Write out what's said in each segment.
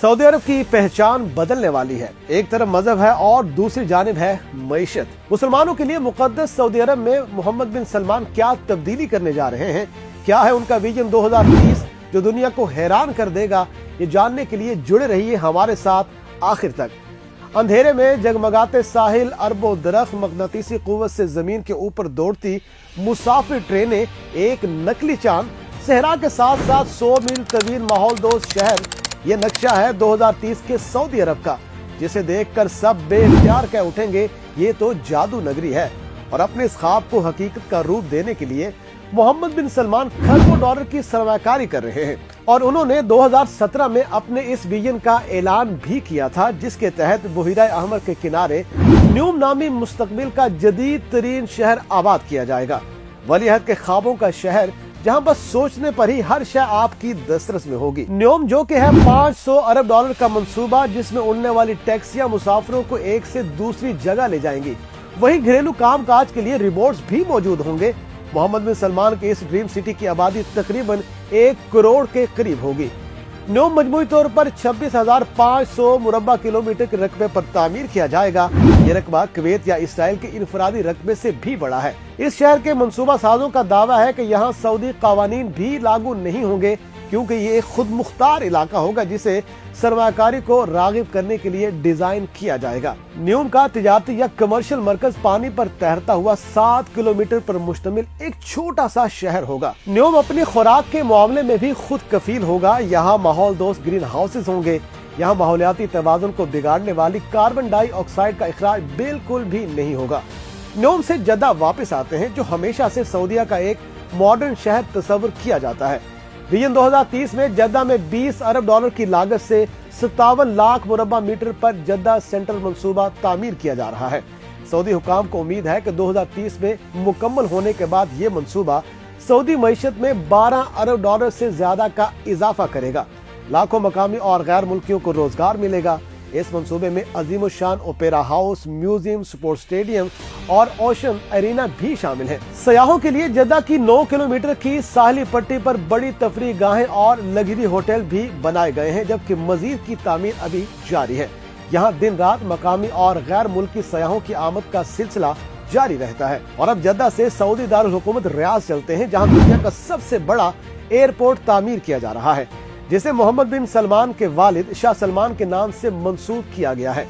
Saudi अरब की पहचान बदलने वाली है। एक तरफ मजहब है और दूसरी जानिब है मईशत। मुसलमानों के लिए मुकद्दस सऊदी अरब में मोहम्मद बिन सलमान क्या तब्दीली करने जा रहे हैं, क्या है उनका विजन 2030 जो दुनिया को हैरान कर देगा, ये जानने के लिए जुड़े रहिए हमारे साथ आखिर तक। अंधेरे में जगमगाते साहिल, अरबों दरख्त, मकनातीसी कुव्वत से जमीन के ऊपर दौड़ती मुसाफिर ट्रेनें, एक नकली चांद, सहरा के साथ साथ 100 मील तवील माहौल दोस्त शहर, ये नक्शा है 2030 के सऊदी अरब का, जिसे देखकर सब बेख्तियार कह उठेंगे ये तो जादू नगरी है। और अपने इस ख्वाब को हकीकत का रूप देने के लिए मोहम्मद बिन सलमान खरबों डॉलर की सरमायाकारी कर रहे हैं। और उन्होंने 2017 में अपने इस विजन का ऐलान भी किया था, जिसके तहत बुहिरा अहमर के किनारे न्यूम नामी मुस्तकबिल का जदीद तरीन शहर आबाद किया जाएगा। वलीअहद के ख्वाबों का शहर, जहां बस सोचने पर ही हर शय आपकी दस्तरस में होगी। न्यूम जो कि है 500 अरब डॉलर का मंसूबा, जिसमें उड़ने वाली टैक्सियां मुसाफिरों को एक से दूसरी जगह ले जाएंगी। वहीं घरेलू काम काज के लिए रिमोट्स भी मौजूद होंगे। मोहम्मद बिन सलमान के इस ड्रीम सिटी की आबादी तकरीबन 1 करोड़ के करीब होगी। न्यूम मजमूई तौर पर 26,500 मुरब्बा किलोमीटर के रकबे पर तामीर किया जाएगा। ये रकबा कुवैत या इसराइल के इनफरादी रकबे से भी बड़ा है। इस शहर के मंसूबा साजों का दावा है कि यहाँ सऊदी कावानीन भी लागू नहीं होंगे, क्योंकि ये एक खुद मुख्तार इलाका होगा जिसे सरमायाकारी को रागिब करने के लिए डिजाइन किया जाएगा। न्यूम का तिजारती या कमर्शियल मरकज पानी पर तैरता हुआ 7 किलोमीटर पर मुश्तमिल एक छोटा सा शहर होगा। न्यूम अपनी खुराक के मामले में भी खुद कफील होगा। यहाँ माहौल दोस्त ग्रीन हाउसेज होंगे। यहाँ माहौलियाती तवाज़ुन को बिगाड़ने वाली कार्बन डाइऑक्साइड का इखराज बिल्कुल भी नहीं होगा। न्यूम से जद्दा वापस आते हैं, जो हमेशा से सऊदीया का एक मॉडर्न शहर तस्वर किया जाता है। विजन 2030 में जद्दा में 20 अरब डॉलर की लागत से 57 लाख मुरब्बा मीटर पर जद्दा सेंट्रल मंसूबा तामीर किया जा रहा है। सऊदी हुकाम को उम्मीद है कि 2030 में मुकम्मल होने के बाद ये मंसूबा सऊदी मईशत में 12 अरब डॉलर से ज्यादा का इजाफा करेगा। लाखों मकामी और गैर मुल्कियों को रोजगार मिलेगा। इस मंसूबे में अजीम शान opera house, museum, sports stadium और ओशन एरिना भी शामिल है। सयाहों के लिए जद्दा की 9 किलोमीटर की साहली पट्टी पर बड़ी तफरीह गाहें और लग्जरी होटल भी बनाए गए हैं, जबकि मजीद की तामीर अभी जारी है। यहाँ दिन रात मकामी और गैर मुल्की सयाहों की आमद का सिलसिला जारी रहता है। और अब जद्दा से सऊदी दारुल हुकूमत रियाद चलते हैं, जहाँ दुनिया का सबसे बड़ा एयरपोर्ट तामीर किया जा रहा है, जिसे मोहम्मद बिन सलमान के वालिद शाह सलमान के नाम से मंसूब किया गया है।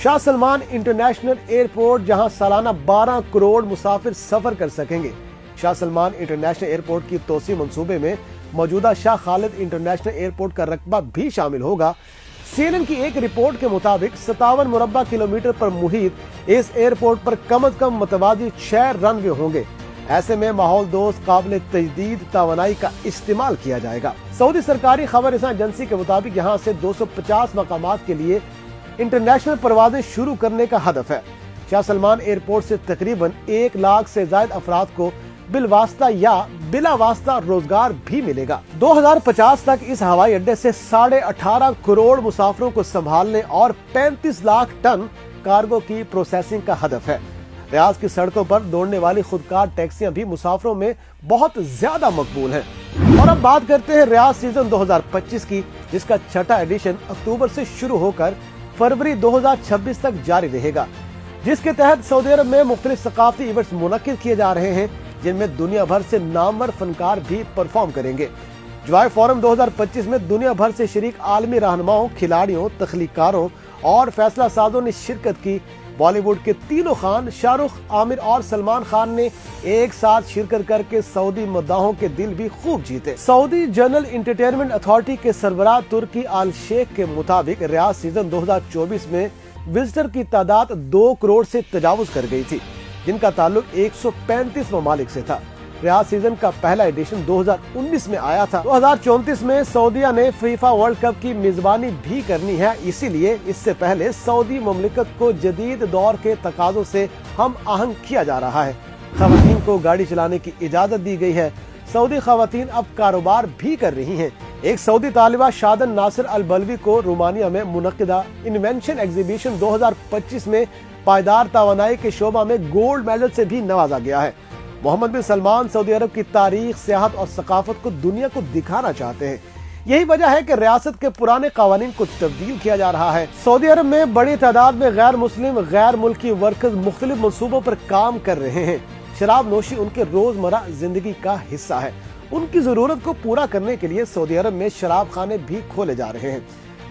शाह सलमान इंटरनेशनल एयरपोर्ट, जहां सालाना 12 करोड़ मुसाफिर सफर कर सकेंगे। शाह सलमान इंटरनेशनल एयरपोर्ट की तोसी मंसूबे में मौजूदा शाह खालिद इंटरनेशनल एयरपोर्ट का रकबा भी शामिल होगा। CNN की एक रिपोर्ट के मुताबिक 57 मुरब्बा किलोमीटर पर मुहित इस एयरपोर्ट पर कम से कम मतवाजी 6 रनवे होंगे। ऐसे में माहौल दोस्त काबिल तजदीद तवानाई का इस्तेमाल किया जाएगा। सऊदी सरकारी खबर एजेंसी के मुताबिक यहाँ से 250 मकामात के लिए इंटरनेशनल परवाजें शुरू करने का हदफ है। शाह सलमान एयरपोर्ट से तकरीबन 1 लाख से ज्यादा अफराद को बिलवास्ता या बिला वास्ता रोजगार भी मिलेगा। 2050 तक इस हवाई अड्डे से 18.5 करोड़ मुसाफिरों को संभालने और 35 लाख टन कार्गो की प्रोसेसिंग का हदफ है। रियाद की सड़कों पर दौड़ने वाली खुदकार टैक्सियां भी मुसाफिरों में बहुत ज्यादा मकबूल हैं। और अब बात करते हैं रियाद सीजन 2025 की, जिसका छठा एडिशन अक्टूबर से शुरू होकर फरवरी 2026 तक जारी रहेगा, जिसके तहत सऊदी अरब में मुख्तलिफ सकाफती इवेंट्स मुनक्किद किए जा रहे हैं, जिनमें दुनिया भर से नामवर फनकार भी परफॉर्म करेंगे। जवाई फोरम 2025 में दुनिया भर से शरीक आलमी रहनुमाओं, खिलाड़ियों, तख्लीकारों और फैसला साजों ने शिरकत की। बॉलीवुड के तीनों खान शाहरुख, आमिर और सलमान खान ने एक साथ शिरकत करके सऊदी मद्दाहों के दिल भी खूब जीते। सऊदी जनरल एंटरटेनमेंट अथॉरिटी के सरबराह तुर्की आल शेख के मुताबिक रियाद सीजन 2024 में विजिटर की तादाद 2 करोड़ से तजावुज कर गई थी, जिनका ताल्लुक 135 ममालिक से था। रियाद सीजन का पहला एडिशन 2019 में आया था। 2034 में सऊदीया ने फीफा वर्ल्ड कप की मेजबानी भी करनी है, इसीलिए इससे पहले सऊदी ममलिकत को जदीद दौर के तकाजों से हम आहंग किया जा रहा है। खवातीन को गाड़ी चलाने की इजाजत दी गई है। सऊदी खवातीन अब कारोबार भी कर रही हैं। एक सऊदी तालिबा शादन नासिर अल बलवी को रोमानिया में मुनक्किदा इन्वेंशन एग्जीबिशन 2025 में पायदार तवानाई के शोबा में गोल्ड मेडल से भी नवाजा गया है। मोहम्मद बिन सलमान सऊदी अरब की तारीख, सियाहत और सकाफत को दुनिया को दिखाना चाहते हैं। यही वजह है कि रियासत के पुराने कानून को तब्दील किया जा रहा है। सऊदी अरब में बड़ी तादाद में गैर मुस्लिम गैर मुल्की वर्कर्स मुख्तलिफ मंसूबों पर काम कर रहे हैं। शराब नोशी उनके रोजमर्रा जिंदगी का हिस्सा है। उनकी जरूरत को पूरा करने के लिए सऊदी अरब में शराब खाने भी खोले जा रहे हैं।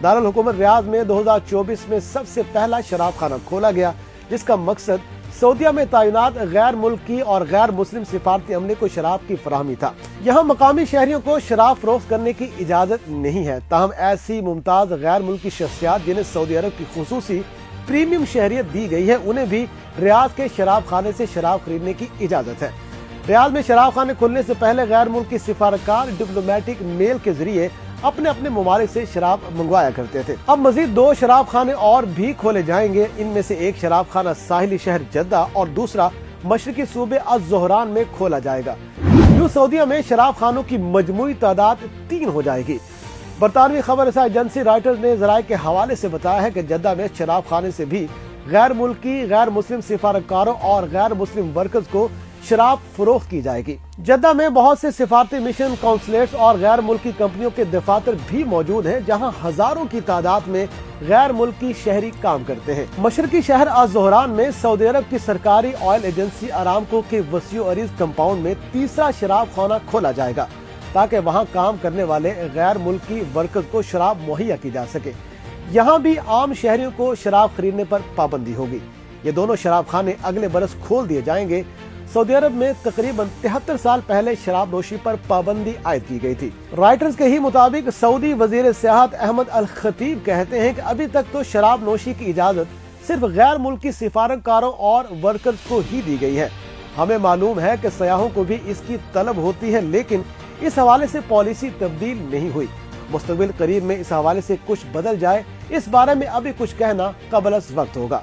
दारुल हुकूमत रियाद में 2024 में सबसे पहला शराब खाना खोला गया, जिसका मकसद सऊदीया में तैनात गैर मुल्की और गैर मुस्लिम सिफारती अमले को शराब की फराहमी था। यहाँ मकामी शहरियों को शराब फरोख्त करने की इजाजत नहीं है, ताहम ऐसी मुमताज गैर मुल्की शख्सियात जिन्हें सऊदी अरब की खुसूसी प्रीमियम शहरियत दी गई है, उन्हें भी रियाद के शराब खाने से शराब खरीदने की इजाजत है। रियाद में शराब खाने खुलने से पहले गैर मुल्की सिफारतकार डिप्लोमेटिक मेल के जरिए अपने अपने ममालिक से शराब मंगवाया करते थे। अब मजीद 2 शराब खाने और भी खोले जाएंगे। इनमें से एक शराब खाना साहिली शहर जद्दा और दूसरा मशरकी सूबे अज़-ज़ोहरान में खोला जाएगा। यूं सऊदीया में शराब खानों की मजमूई तादाद 3 हो जाएगी। बरतानवी खबर रसा एजेंसी रॉयटर्स ने ज़राए के हवाले से बताया है कि जद्दा में शराब खाने से भी गैर मुल्की गैर मुस्लिम सिफारतकारों और गैर मुस्लिम वर्कर्स को शराब फरोख्त की जाएगी। जद्दा में बहुत से सिफारती मिशन, काउंसलेट्स और गैर मुल्की कंपनियों के दफातर भी मौजूद हैं, जहां हजारों की तादाद में गैर मुल्की शहरी काम करते हैं। मशरकी शहर अज़-ज़ोहरान में सऊदी अरब की सरकारी ऑयल एजेंसी अरामको के वसीउ अरीज कंपाउंड में तीसरा शराब खाना खोला जाएगा, ताकि वहां काम करने वाले गैर मुल्की वर्कर्स को शराब मुहैया की जा सके। यहाँ भी आम शहरियों को शराब खरीदने पर पाबंदी होगी। ये दोनों शराब खाने अगले बरस खोल दिए जाएंगे। सऊदी अरब में तकरीबन 73 साल पहले शराब नोशी पर पाबंदी आयद की गई थी। रॉयटर्स के ही मुताबिक सऊदी वजीर सियाहत अहमद अल खतीब कहते हैं कि अभी तक तो शराब नोशी की इजाजत सिर्फ गैर मुल्की सिफारतकारों और वर्कर्स को ही दी गई है। हमें मालूम है कि सयाहों को भी इसकी तलब होती है, लेकिन इस हवाले से पॉलिसी तब्दील नहीं हुई। मुस्तकबिल करीब में इस हवाले से कुछ बदल जाए, इस बारे में अभी कुछ कहना कबल वक्त होगा।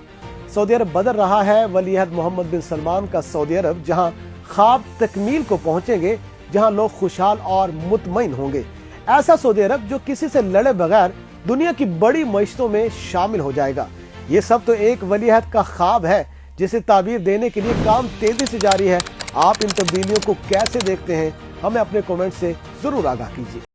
सऊदी अरब बदल रहा है। वलीअहद मोहम्मद बिन सलमान का सऊदी अरब जहां ख्वाब तकमील को पहुंचेंगे, जहां लोग खुशहाल और मुतमईन होंगे। ऐसा सऊदी अरब जो किसी से लड़े बगैर दुनिया की बड़ी मईशतों में शामिल हो जाएगा। ये सब तो एक वलीअहद का ख्वाब है, जिसे ताबीर देने के लिए काम तेजी से जारी है। आप इन तब्दीलियों को कैसे देखते हैं, हमें अपने कमेंट से जरूर आगाह कीजिए।